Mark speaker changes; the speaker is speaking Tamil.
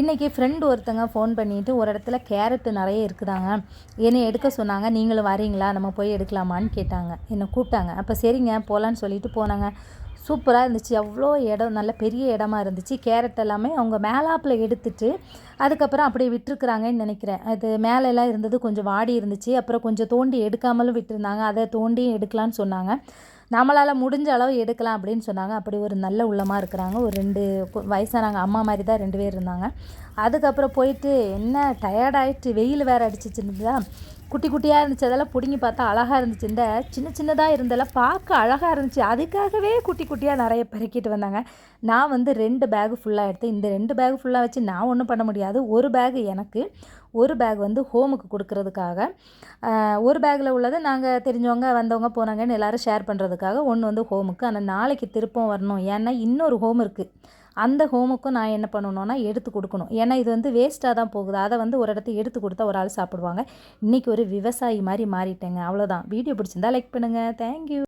Speaker 1: இன்றைக்கி ஃப்ரெண்டு ஒருத்தங்க ஃபோன் பண்ணிவிட்டு ஒரு இடத்துல கேரட்டு நிறைய இருக்குதாங்க, என்னை எடுக்க சொன்னாங்க. நீங்களும் வரீங்களா, நம்ம போய் எடுக்கலாமான்னு கேட்டாங்க. என்னை கூப்பிட்டாங்க. அப்போ சரிங்க போகலான்னு சொல்லிட்டு போனாங்க. சூப்பராக இருந்துச்சு. அவ்வளோ இடம், நல்ல பெரிய இடமா இருந்துச்சு. கேரட் எல்லாமே அவங்க மேலாப்பில் எடுத்துட்டு அதுக்கப்புறம் அப்படியே விட்டுருக்குறாங்கன்னு நினைக்கிறேன். அது மேலெல்லாம் இருந்தது கொஞ்சம் வாடி இருந்துச்சு. அப்புறம் கொஞ்சம் தோண்டி எடுக்காமலும் விட்டுருந்தாங்க. அதை தோண்டியும் எடுக்கலான்னு சொன்னாங்க. நம்மளால் முடிஞ்ச அளவு எடுக்கலாம் அப்படின்னு சொன்னாங்க. அப்படி ஒரு நல்ல உள்ளமாக இருக்கிறாங்க. ஒரு 2 வயசானாங்க அம்மா மாதிரி தான் 2 பேர் இருந்தாங்க. அதுக்கப்புறம் போயிட்டு என்ன டயர்டாயிட்டு, வெயில் வேறு அடிச்சிச்சுருந்ததா, குட்டி குட்டியாக இருந்துச்சு. அதெல்லாம் பிடுங்கி பார்த்தா அழகாக இருந்துச்சு. இந்த சின்ன சின்னதாக இருந்தெல்லாம் பார்க்க அழகாக இருந்துச்சு. அதுக்காகவே குட்டி குட்டியாக நிறைய பெருக்கிட்டு வந்தாங்க. நான் வந்து 2 பேகு ஃபுல்லாக எடுத்தேன். இந்த 2 பேகு ஃபுல்லாக வச்சு நான் ஒன்றும் பண்ண முடியாது. ஒரு பேகு எனக்கு, ஒரு பேக் வந்து ஹோமுக்கு கொடுக்கறதுக்காக. ஒரு பேக்கில் உள்ளது நாங்கள் தெரிஞ்சவங்க வந்தவங்க போனாங்கன்னு எல்லோரும் ஷேர் பண்ணுறதுக்காக, ஒன்று வந்து ஹோமுக்கு. ஆனால் நாளைக்கு திருப்பம் வரணும். ஏன்னா இன்னொரு ஹோம் இருக்குது. அந்த ஹோமுக்கும் நான் என்ன பண்ணணும்னா எடுத்து கொடுக்கணும். ஏன்னா இது வந்து வேஸ்ட்டாக தான் போகுது. அதை வந்து ஒரு இடத்த எடுத்து கொடுத்தா ஒரு ஆள் சாப்பிடுவாங்க. இன்றைக்கி ஒரு விவசாயி மாதிரி மாறிட்டேங்க. அவ்வளோதான். வீடியோ பிடிச்சிருந்தா லைக் பண்ணுங்கள். தேங்க்யூ.